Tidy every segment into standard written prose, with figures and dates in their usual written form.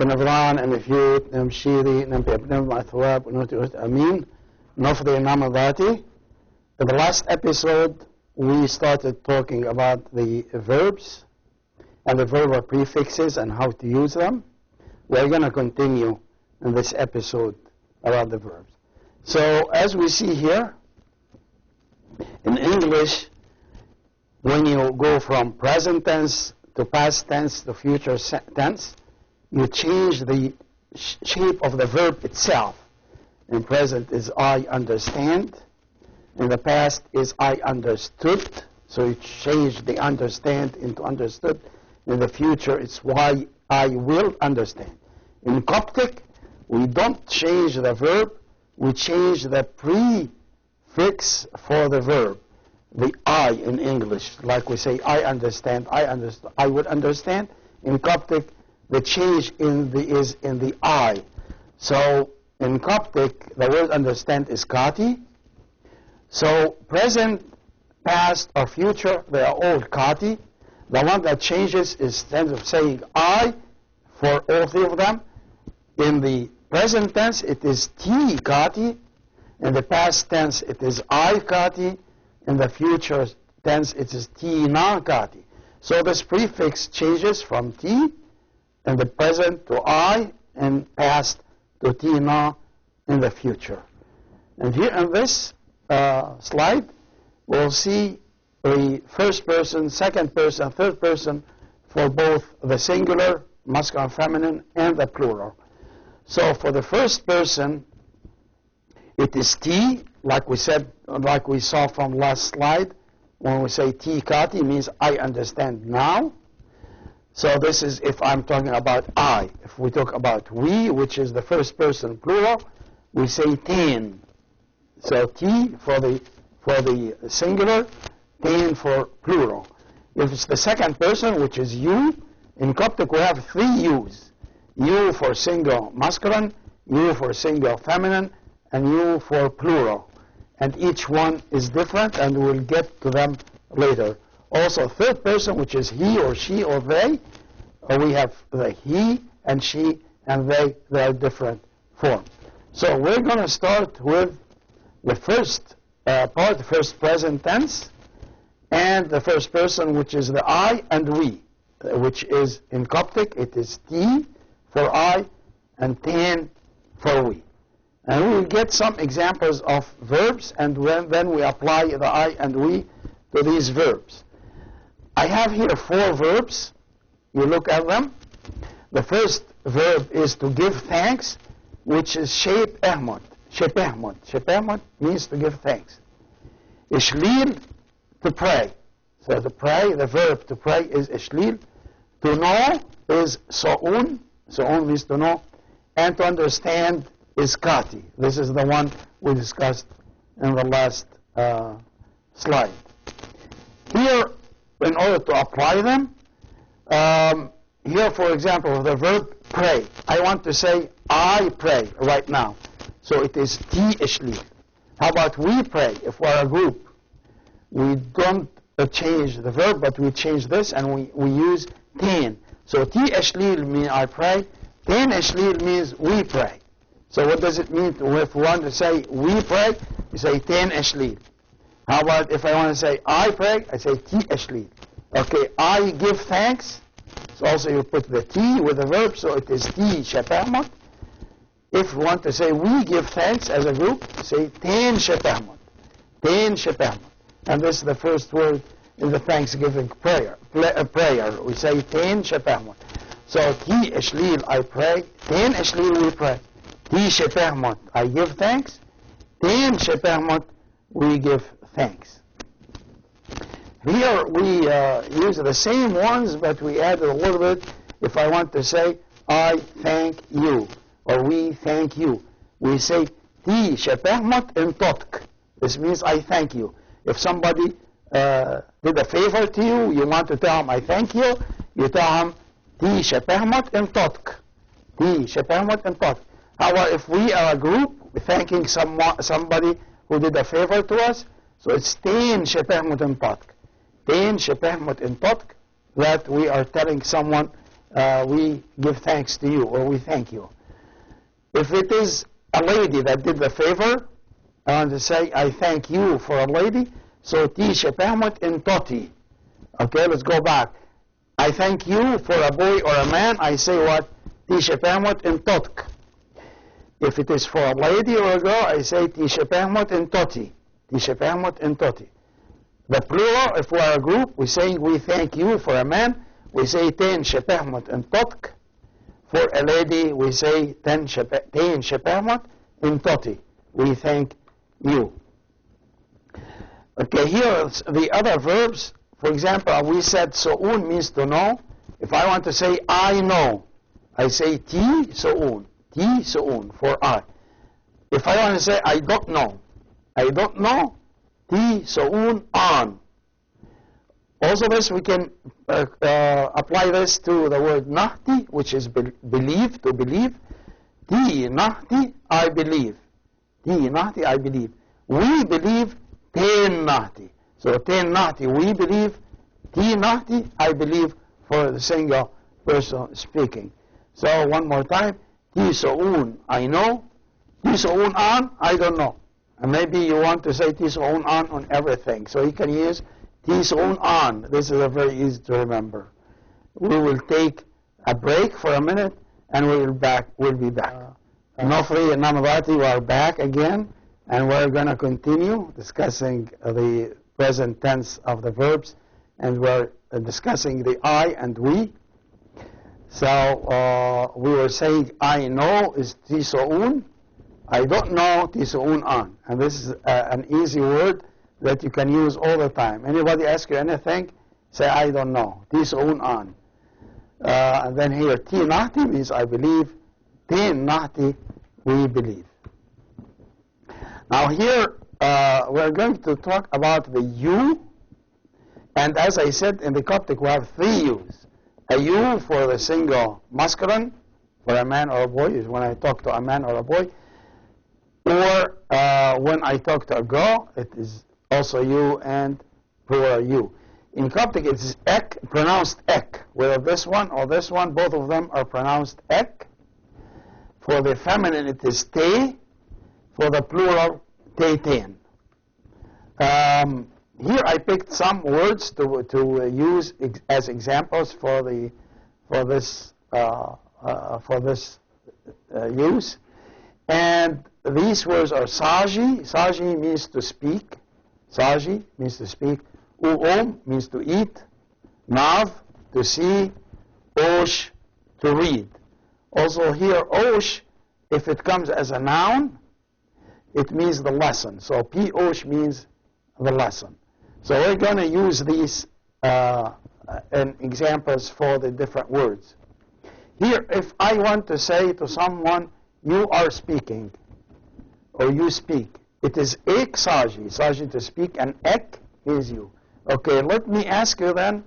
بنفران نفيوت نمشيري نمبيبنم أثواب ونوتي أمين نفضي نام ذاتي. In the last episode we started talking about the verbs and the verb prefixes and how to use them. We're going to continue in this episode about the verbs. So as we see here, in English, when you go from present tense to past tense to future tense, you change the shape of the verb itself. In present is I understand. In the past is I understood. So you change the understand into understood. In the future it's why I will understand. In Coptic, we don't change the verb. We change the prefix for the verb. The I in English, like we say, I understand, I understand, I would understand. In Coptic, the change is in the I. So in Coptic, the word understand is kati. So present, past, or future, they are all kati. The one that changes is instead of saying I for all three of them. In the present tense, it is ti kati. In the past tense, it is I kati. In the future tense, it is ti na kati. So this prefix changes from ti in the present to I, and past to ti na in the future. And here in this slide, we'll see the first person, second person, third person for both the singular, masculine, feminine, and the plural. So for the first person, it is ti, like we said, like we saw from last slide. When we say ti kati, means I understand now. So this is if I'm talking about I. If we talk about we, which is the first person plural, we say ten. So ti for the singular, ten for plural. If it's the second person, which is you, in Coptic we have three U's. U for single masculine, U for single feminine, and U for plural. And each one is different, and we'll get to them later. Also, third person, which is he or she or they, we have the he and she and they are different forms. So we're going to start with the first part, the first present tense, and the first person, which is the I and we, which is in Coptic, it is ti for I and ten for we. And we will get some examples of verbs, and then we apply the I and we to these verbs. I have here four verbs. You look at them. The first verb is to give thanks, which is shep ehmod. Shep ehmod. Shep ehmod means to give thanks. Ishlil, to pray. So to pray, the verb to pray is ishlil. To know is so'un. So'un means to know. And to understand is kati. This is the one we discussed in the last slide. Here, in order to apply them, here, for example, the verb pray. I want to say I pray right now. So it is ti ishlil. How about we pray? If we're a group, we don't change the verb, but we change this, and we use ten. So ti ishlil means I pray. Ten ishlil means we pray. So what does it mean if we want to say we pray? You say ten ishlil. How about if I want to say I pray? I say ti ishlil. Okay, I give thanks. So also you put the ti with the verb, so it is ti shepahmot. If we want to say we give thanks as a group, say ten shepahmot. Ten shepahmot. And this is the first word in the Thanksgiving prayer. We say ten shepahmot. So ti ishlil I pray. Ten ishlil we pray. Ti shepahmot I give thanks. Ten shepahmot we give thanks. Here we use the same ones, but we add a little bit. If I want to say I thank you, or we thank you, we say ti shepahmot in totk. This means I thank you. If somebody did a favor to you, you want to tell him I thank you, you tell him ti shepahmot in totk. Ti shepahmot in totk. How about if we are a group thanking somebody who did a favor to us? So it's ten shepahmot in totk. Ten shepahmot in totk, that we are telling someone we give thanks to you, or we thank you. If it is a lady that did the favor, I want to say, I thank you for a lady. So, ti shepahmut in toti. Okay, let's go back. I thank you for a boy or a man. I say what? Ti shepahmut in totk. If it is for a lady or a girl, I say ti shepahmut in toti. Ti shepahmut in toti. The plural, if we are a group, we say we thank you. For a man, we say ten shepahmut in totk. For a lady, we say ten shepahmut in toti. We thank you. Okay, here are the other verbs. For example, we said so'un means to know. If I want to say I know, I say ti so'un. Ti so'un for I. If I want to say I don't know, ti so'un on. Also this, we can apply this to the word nahti, which is believe, to believe. Ti nahti, I believe. Ti nahti, I believe. We believe ten nahti. So ten nahti, we believe. Ti nahti, I believe, for the single person speaking. So one more time. Ti so'un, I know. Ti so'un on, I don't know. And maybe you want to say ti so'un on everything. So you can use ti so'un on. This is a very easy to remember. We will take a break for a minute, and we'll be back. Nofri and Namavati, we are back again, and we're going to continue discussing the present tense of the verbs, and we're discussing the I and we. So we were saying I know is ti so'un, I don't know ti so'un on. And this is an easy word that you can use all the time. Anybody ask you anything, say I don't know, ti so'un on. And then here, ti nahti means I believe, tin nahti, we believe. Now here, we're going to talk about the you. And as I said, in the Coptic, we have three U's. A U for the single masculine, for a man or a boy, is when I talk to a man or a boy. Or when I talk to a girl, it is also you and plural you. In Coptic, it is ek, pronounced ek. Whether this one or this one, both of them are pronounced ek. For the feminine, it is te. For the plural, te ten. Here I picked some words to use as examples for this use, and these words are saji. Saji means to speak. Saji means to speak. U'om means to eat. Nav, to see. Osh, to read. Also here, osh, if it comes as a noun, it means the lesson. So P-osh means the lesson. So we're going to use these in examples for the different words. Here, if I want to say to someone, you are speaking, or you speak, it is ek saji, saji to speak, and ek is you. Okay, let me ask you then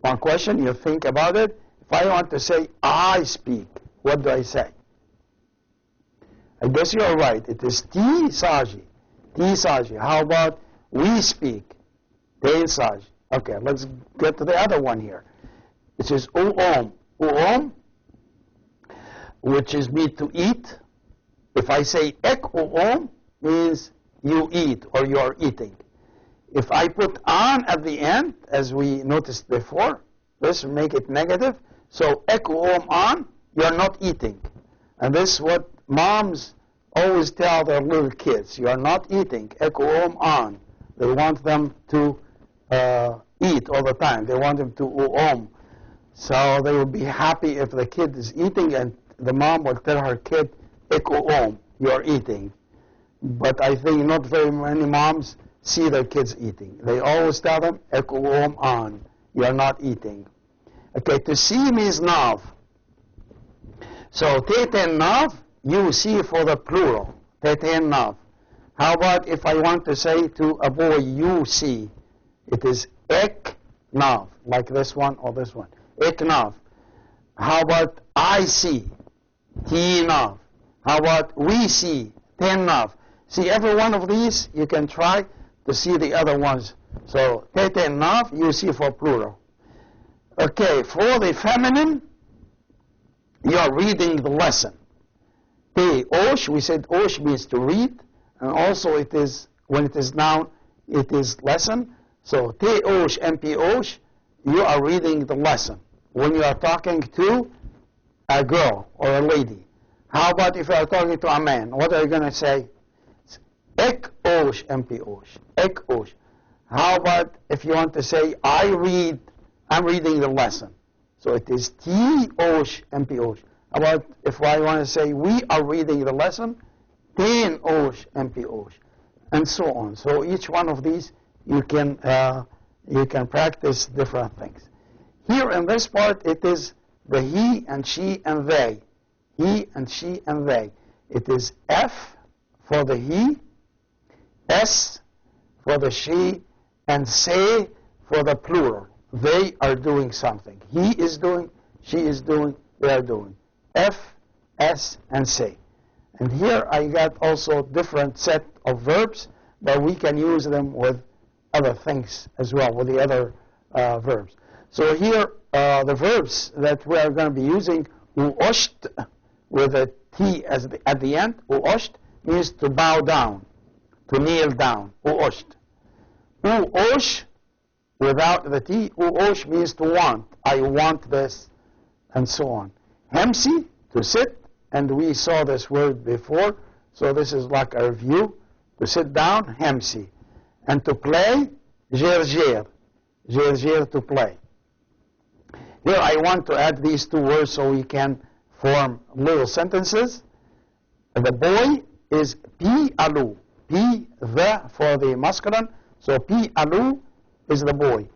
one question, you think about it. If I want to say, I speak, what do I say? I guess you're right. It is ti saji. Ti saji. How about we speak? Te saji. Okay, let's get to the other one here. It says u'om. U'om, which is meat to eat. If I say ek u'om, means you eat or you are eating. If I put on at the end, as we noticed before, let's make it negative. So ek u'om on, you are not eating. And this is what moms always tell their little kids. You are not eating. Ek u'om on. They want them to eat all the time. They want them to u'om. So they will be happy if the kid is eating and the mom will tell her kid, ek u'om, you are eating. But I think not very many moms see their kids eating. They always tell them, ek u'om on, you are not eating. Okay, to see means nav. So teten nav, you see for the plural. Teten nav. How about if I want to say to a boy, you see? It is ek nav, like this one or this one. Ek nav. How about I see? Ti nav. How about we see? Ten nav. See, every one of these, you can try to see the other ones. So, teten nav, you see for plural. Okay, for the feminine, You are reading the lesson. Te osh, we said osh means to read, and also it is, when it is noun, it is lesson. So te osh, mp osh, you are reading the lesson. When you are talking to a girl or a lady. How about if you are talking to a man? What are you going to say? Ek osh, mp osh, ek osh. How about if you want to say, I'm reading the lesson. So it is T osh, mp osh. How about if I want to say, we are reading the lesson, ten osh, mp osh, and so on. So each one of these, you can practice different things. Here in this part, it is the he and she and they. He and she and they. It is F for the he, S for the she, and say for the plural. They are doing something. He is doing, she is doing, they are doing. F, S, and say. And here I got also different set of verbs, but we can use them with other things as well, with the other verbs. So here, the verbs that we are going to be using, uosht, with a T at the end, uosht, means to bow down, to kneel down, uosht. Uosh, without the T, uosh means to want. I want this, and so on. Hemsi, to sit, and we saw this word before, so this is like a review. To sit down, hemsi. And to play, gerger. Gerger, to play. Here I want to add these two words so we can form little sentences. The boy is pi alu. Pi, the for the masculine, so pi alu is the boy.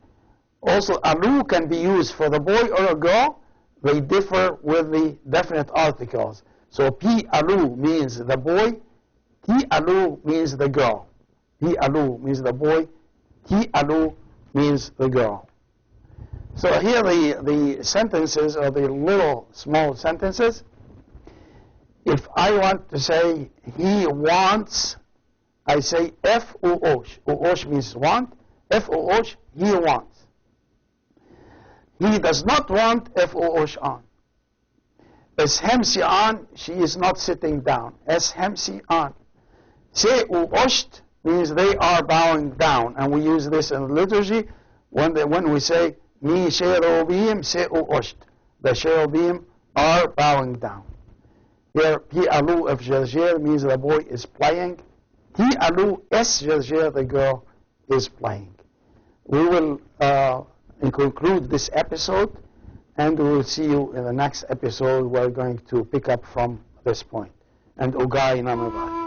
Also, alu can be used for the boy or a girl. They differ with the definite articles. So pi alu means the boy, ti alu means the girl. Pi alu means the boy, ti alu means the girl. So here the sentences are the little small sentences. If I want to say he wants, I say F-O-osh. O-osh means want. F-O-osh, he wants. He does not want F-O-osh on. Es-hemsi on, she is not sitting down. Es-hemsi on. Se-o-osht means they are bowing down. And we use this in liturgy when we say Mi cherubim se-o-osht. The cherubim are bowing down. Here, Pi alu of gerger means the boy is playing. Ti alu es gerger, the girl is playing. We will conclude this episode, and we will see you in the next episode. We're going to pick up from this point. And Ugai Namabad.